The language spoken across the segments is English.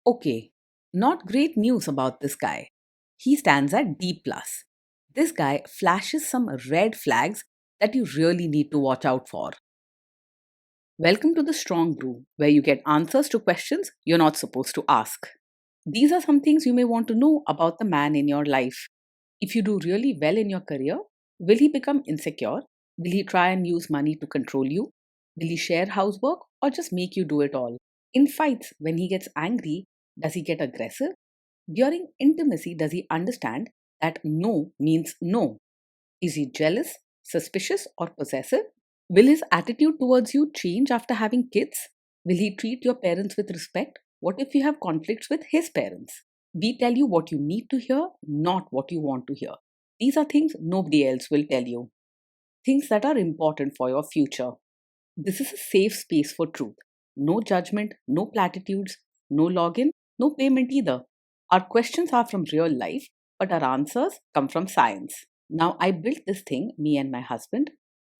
Okay, not great news about this guy. He stands at D+. This guy flashes some red flags that you really need to watch out for. Welcome to the Strong Brew, where you get answers to questions you're not supposed to ask. These are some things you may want to know about the man in your life. If you do really well in your career, will he become insecure? Will he try and use money to control you? Will he share housework or just make you do it all? In fights, when he gets angry, does he get aggressive? During intimacy, does he understand that no means no? Is he jealous, suspicious, or possessive? Will his attitude towards you change after having kids? Will he treat your parents with respect? What if you have conflicts with his parents? We tell you what you need to hear, not what you want to hear. These are things nobody else will tell you. Things that are important for your future. This is a safe space for truth. No judgment, no platitudes, no login, no payment either. Our questions are from real life, but our answers come from science. Now, I built this thing, me and my husband,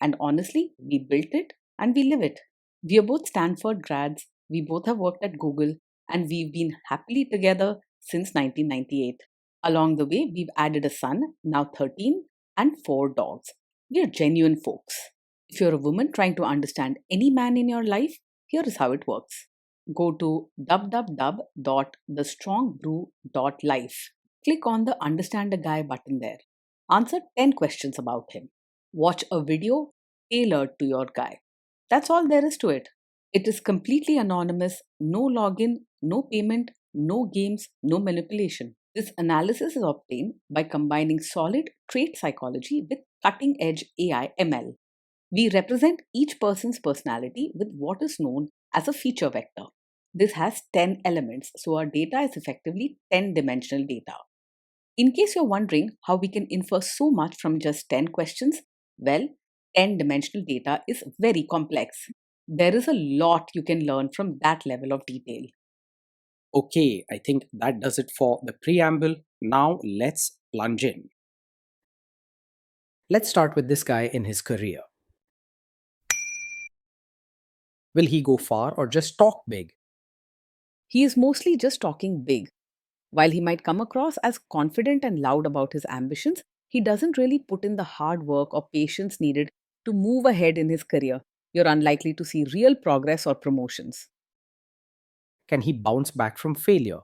and honestly, we built it and we live it. We are both Stanford grads, we both have worked at Google, and we've been happily together since 1998. Along the way, we've added a son, now 13, and 4 dogs. We are genuine folks. If you're a woman trying to understand any man in your life, here is how it works. Go to www.thestrongbrew.life. Click on the Understand a Guy button there. Answer 10 questions about him. Watch a video tailored to your guy. That's all there is to it. It is completely anonymous, no login, no payment, no games, no manipulation. This analysis is obtained by combining solid trait psychology with cutting edge AI ML. We represent each person's personality with what is known as a feature vector. This has 10 elements, so our data is effectively 10-dimensional data. In case you're wondering how we can infer so much from just 10 questions, well, 10-dimensional data is very complex. There is a lot you can learn from that level of detail. Okay, I think that does it for the preamble. Now let's plunge in. Let's start with this guy in his career. Will he go far or just talk big? He is mostly just talking big. While he might come across as confident and loud about his ambitions, he doesn't really put in the hard work or patience needed to move ahead in his career. You're unlikely to see real progress or promotions. Can he bounce back from failure?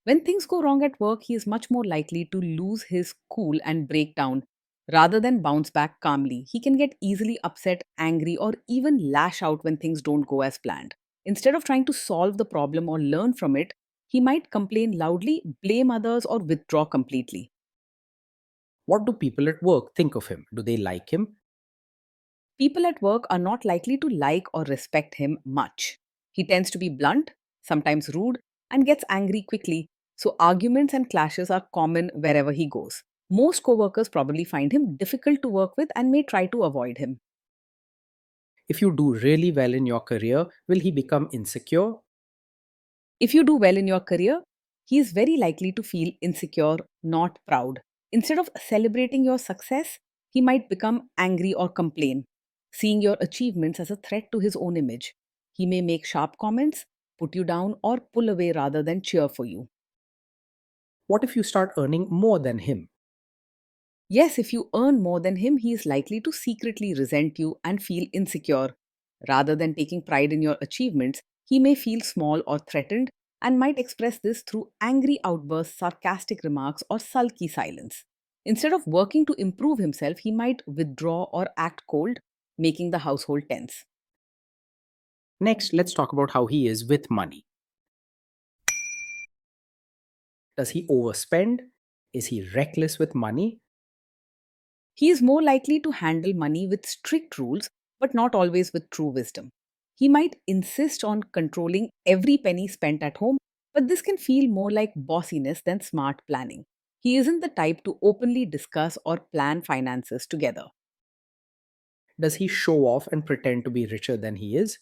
When things go wrong at work, he is much more likely to lose his cool and break down rather than bounce back calmly. He can get easily upset, angry, or even lash out when things don't go as planned. Instead of trying to solve the problem or learn from it, he might complain loudly, blame others, or withdraw completely. What do people at work think of him? Do they like him? People at work are not likely to like or respect him much. He tends to be blunt, sometimes rude, and gets angry quickly, so arguments and clashes are common wherever he goes. Most coworkers probably find him difficult to work with and may try to avoid him. If you do really well in your career, will he become insecure? If you do well in your career, he is very likely to feel insecure, not proud. Instead of celebrating your success, he might become angry or complain, seeing your achievements as a threat to his own image. He may make sharp comments, put you down, or pull away rather than cheer for you. What if you start earning more than him? Yes, if you earn more than him, he is likely to secretly resent you and feel insecure. Rather than taking pride in your achievements, he may feel small or threatened and might express this through angry outbursts, sarcastic remarks, or sulky silence. Instead of working to improve himself, he might withdraw or act cold, making the household tense. Next, let's talk about how he is with money. Does he overspend? Is he reckless with money? He is more likely to handle money with strict rules, but not always with true wisdom. He might insist on controlling every penny spent at home, but this can feel more like bossiness than smart planning. He isn't the type to openly discuss or plan finances together. Does he show off and pretend to be richer than he is?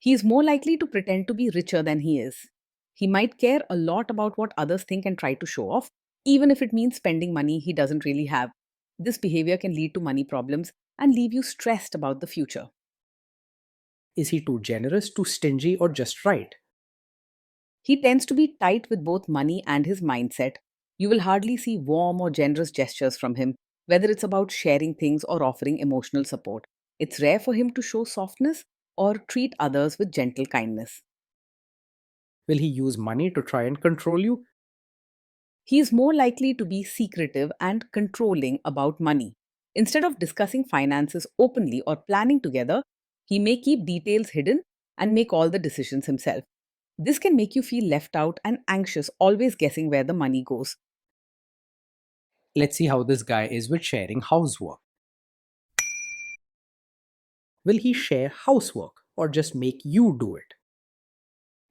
He is more likely to pretend to be richer than he is. He might care a lot about what others think and try to show off, even if it means spending money he doesn't really have. This behavior can lead to money problems and leave you stressed about the future. Is he too generous, too stingy, or just right? He tends to be tight with both money and his mindset. You will hardly see warm or generous gestures from him, whether it's about sharing things or offering emotional support. It's rare for him to show softness or treat others with gentle kindness. Will he use money to try and control you? He is more likely to be secretive and controlling about money. Instead of discussing finances openly or planning together, he may keep details hidden and make all the decisions himself. This can make you feel left out and anxious, always guessing where the money goes. Let's see how this guy is with sharing housework. Will he share housework or just make you do it?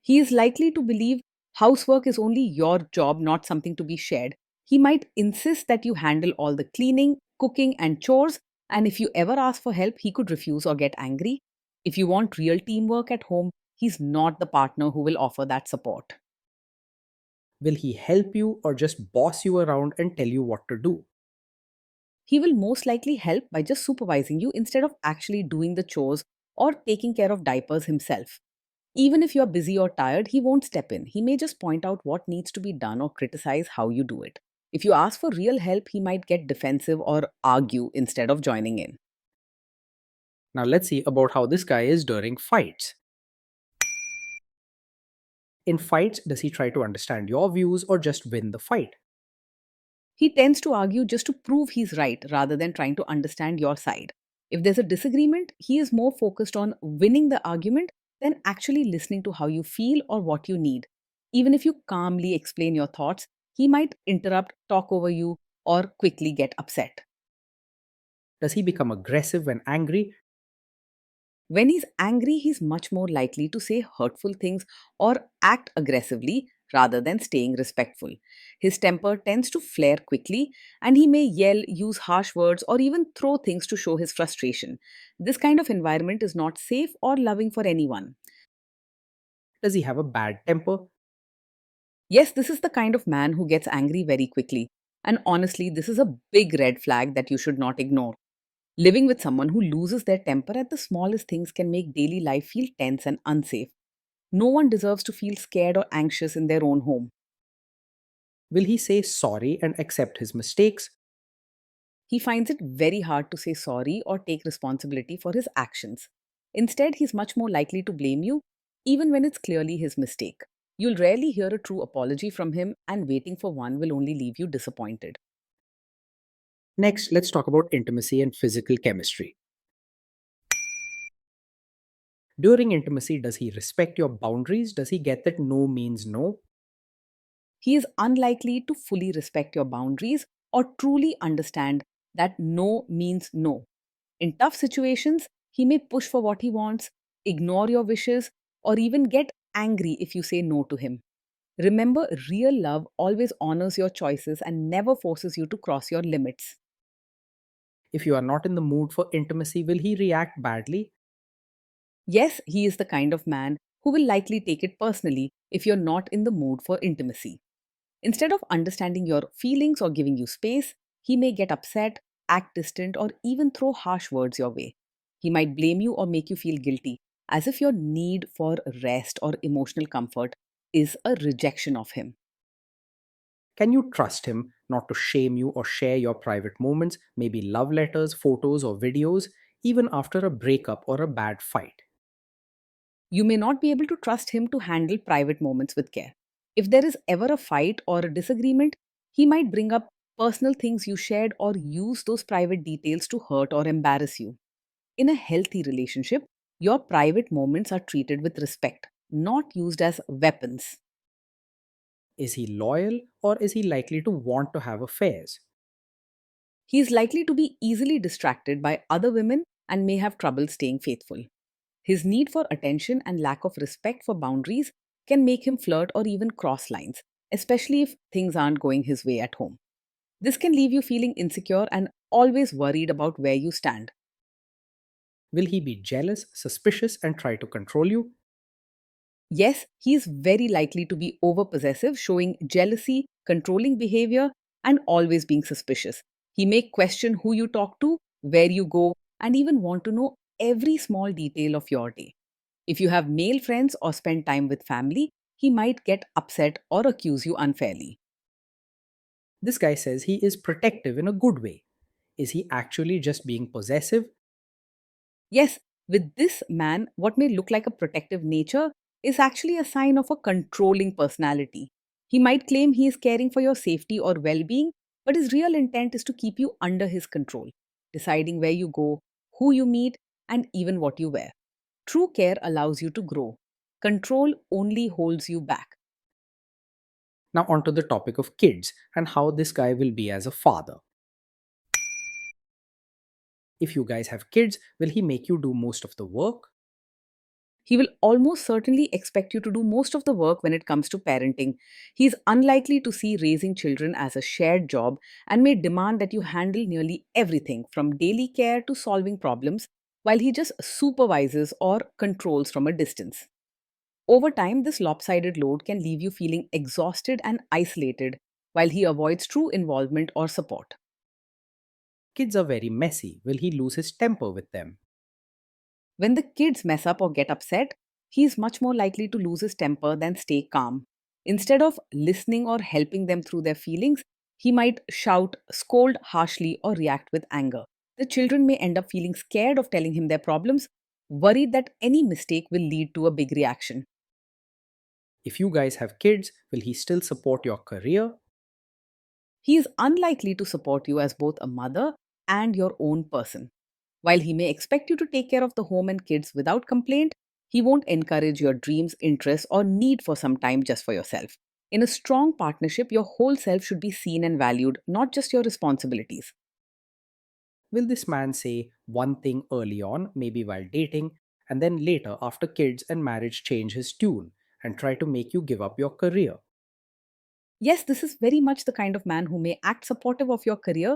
He is likely to believe housework is only your job, not something to be shared. He might insist that you handle all the cleaning, cooking, and chores, and if you ever ask for help, he could refuse or get angry. If you want real teamwork at home, he's not the partner who will offer that support. Will he help you or just boss you around and tell you what to do? He will most likely help by just supervising you instead of actually doing the chores or taking care of diapers himself. Even if you're busy or tired, he won't step in. He may just point out what needs to be done or criticize how you do it. If you ask for real help, he might get defensive or argue instead of joining in. Now let's see about how this guy is during fights. In fights, does he try to understand your views or just win the fight? He tends to argue just to prove he's right rather than trying to understand your side. If there's a disagreement, he is more focused on winning the argument than actually listening to how you feel or what you need. Even if you calmly explain your thoughts, he might interrupt, talk over you, or quickly get upset. Does he become aggressive when angry? When he's angry, he's much more likely to say hurtful things or act aggressively rather than staying respectful. His temper tends to flare quickly, and he may yell, use harsh words, or even throw things to show his frustration. This kind of environment is not safe or loving for anyone. Does he have a bad temper? Yes, this is the kind of man who gets angry very quickly. And honestly, this is a big red flag that you should not ignore. Living with someone who loses their temper at the smallest things can make daily life feel tense and unsafe. No one deserves to feel scared or anxious in their own home. Will he say sorry and accept his mistakes? He finds it very hard to say sorry or take responsibility for his actions. Instead, he's much more likely to blame you, even when it's clearly his mistake. You'll rarely hear a true apology from him, and waiting for one will only leave you disappointed. Next, let's talk about intimacy and physical chemistry. During intimacy, does he respect your boundaries? Does he get that no means no? He is unlikely to fully respect your boundaries or truly understand that no means no. In tough situations, he may push for what he wants, ignore your wishes, or even get angry if you say no to him. Remember, real love always honors your choices and never forces you to cross your limits. If you are not in the mood for intimacy, will he react badly? Yes, he is the kind of man who will likely take it personally if you're not in the mood for intimacy. Instead of understanding your feelings or giving you space, he may get upset, act distant, or even throw harsh words your way. He might blame you or make you feel guilty, as if your need for rest or emotional comfort is a rejection of him. Can you trust him not to shame you or share your private moments, maybe love letters, photos, or videos, even after a breakup or a bad fight? You may not be able to trust him to handle private moments with care. If there is ever a fight or a disagreement, he might bring up personal things you shared or use those private details to hurt or embarrass you. In a healthy relationship, your private moments are treated with respect, not used as weapons. Is he loyal or is he likely to want to have affairs? He is likely to be easily distracted by other women and may have trouble staying faithful. His need for attention and lack of respect for boundaries can make him flirt or even cross lines, especially if things aren't going his way at home. This can leave you feeling insecure and always worried about where you stand. Will he be jealous, suspicious, and try to control you? Yes, he is very likely to be overpossessive, showing jealousy, controlling behavior, and always being suspicious. He may question who you talk to, where you go, and even want to know every small detail of your day. If you have male friends or spend time with family, he might get upset or accuse you unfairly. This guy says he is protective in a good way. Is he actually just being possessive? Yes, with this man, what may look like a protective nature is actually a sign of a controlling personality. He might claim he is caring for your safety or well being, but his real intent is to keep you under his control, deciding where you go, who you meet, and even what you wear. True care allows you to grow. Control only holds you back. Now, onto the topic of kids and how this guy will be as a father. If you guys have kids, will he make you do most of the work? He will almost certainly expect you to do most of the work when it comes to parenting. He is unlikely to see raising children as a shared job and may demand that you handle nearly everything from daily care to solving problems, while he just supervises or controls from a distance. Over time, this lopsided load can leave you feeling exhausted and isolated while he avoids true involvement or support. Kids are very messy. Will he lose his temper with them? When the kids mess up or get upset, he is much more likely to lose his temper than stay calm. Instead of listening or helping them through their feelings, he might shout, scold harshly, or react with anger. The children may end up feeling scared of telling him their problems, worried that any mistake will lead to a big reaction. If you guys have kids, will he still support your career? He is unlikely to support you as both a mother and your own person. While he may expect you to take care of the home and kids without complaint, he won't encourage your dreams, interests, or need for some time just for yourself. In a strong partnership, your whole self should be seen and valued, not just your responsibilities. Will this man say one thing early on, maybe while dating, and then later, after kids and marriage, change his tune and try to make you give up your career? Yes, this is very much the kind of man who may act supportive of your career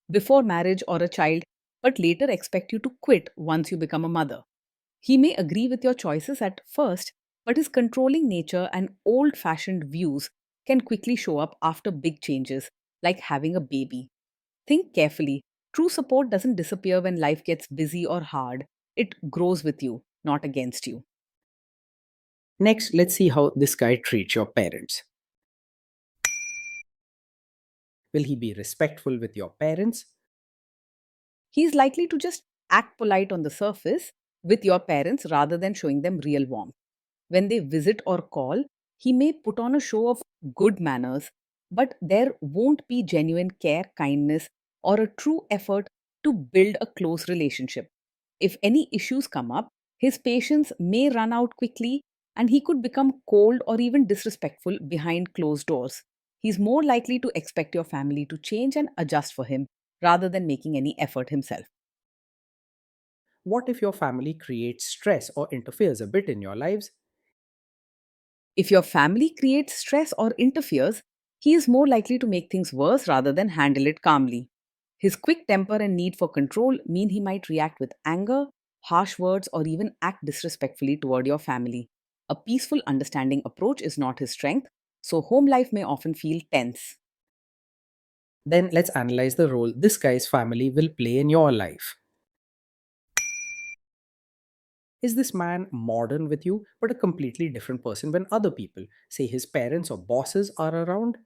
before marriage or a child, but later expect you to quit once you become a mother. He may agree with your choices at first, but his controlling nature and old fashioned views can quickly show up after big changes, like having a baby. Think carefully. True support doesn't disappear when life gets busy or hard, it grows with you, not against you. Next, let's see how this guy treats your parents. Will he be respectful with your parents? He is likely to just act polite on the surface with your parents rather than showing them real warmth. When they visit or call, he may put on a show of good manners, but there won't be genuine care, kindness, or a true effort to build a close relationship. If any issues come up, his patience may run out quickly and he could become cold or even disrespectful behind closed doors. He's more likely to expect your family to change and adjust for him rather than making any effort himself. What if your family creates stress or interferes a bit in your lives? If your family creates stress or interferes, he is more likely to make things worse rather than handle it calmly. His quick temper and need for control mean he might react with anger, harsh words, or even act disrespectfully toward your family. A peaceful, understanding approach is not his strength, so home life may often feel tense. Then let's analyze the role this guy's family will play in your life. Is this man modern with you, but a completely different person when other people, say his parents or bosses, are around?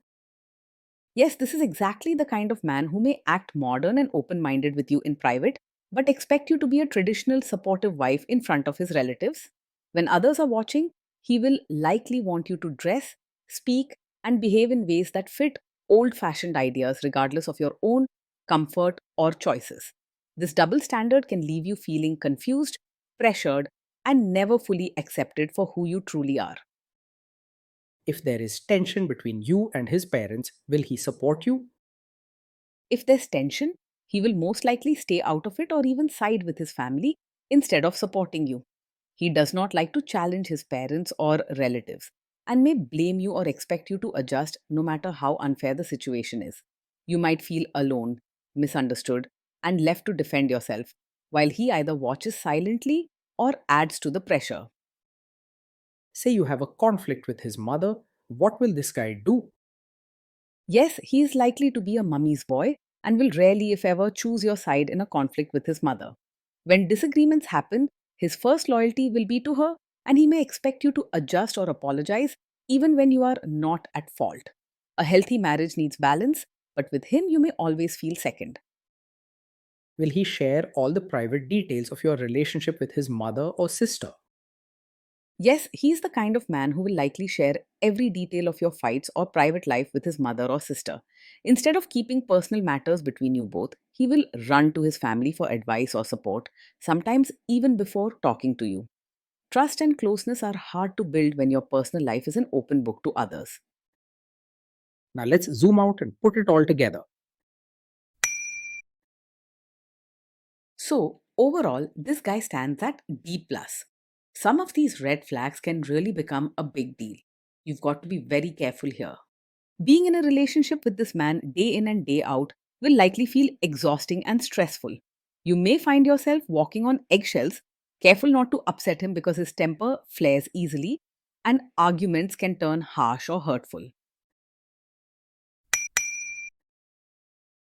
Yes, this is exactly the kind of man who may act modern and open minded with you in private, but expect you to be a traditional supportive wife in front of his relatives. When others are watching, he will likely want you to dress, speak, and behave in ways that fit old fashioned ideas, regardless of your own comfort or choices. This double standard can leave you feeling confused, pressured, and never fully accepted for who you truly are. If there is tension between you and his parents, will he support you? If there's tension, he will most likely stay out of it or even side with his family instead of supporting you. He does not like to challenge his parents or relatives and may blame you or expect you to adjust no matter how unfair the situation is. You might feel alone, misunderstood, and left to defend yourself, while he either watches silently or adds to the pressure. Say you have a conflict with his mother, what will this guy do? Yes, he is likely to be a mummy's boy and will rarely, if ever, choose your side in a conflict with his mother. When disagreements happen, his first loyalty will be to her, and he may expect you to adjust or apologize, even when you are not at fault. A healthy marriage needs balance, but with him, you may always feel second. Will he share all the private details of your relationship with his mother or sister? Yes, he's the kind of man who will likely share every detail of your fights or private life with his mother or sister. Instead of keeping personal matters between you both, he will run to his family for advice or support, sometimes even before talking to you. Trust and closeness are hard to build when your personal life is an open book to others. Now let's zoom out and put it all together. So, overall, this guy stands at D. Plus. Some of these red flags can really become a big deal. You've got to be very careful here. Being in a relationship with this man day in and day out will likely feel exhausting and stressful. You may find yourself walking on eggshells, careful not to upset him because his temper flares easily and arguments can turn harsh or hurtful.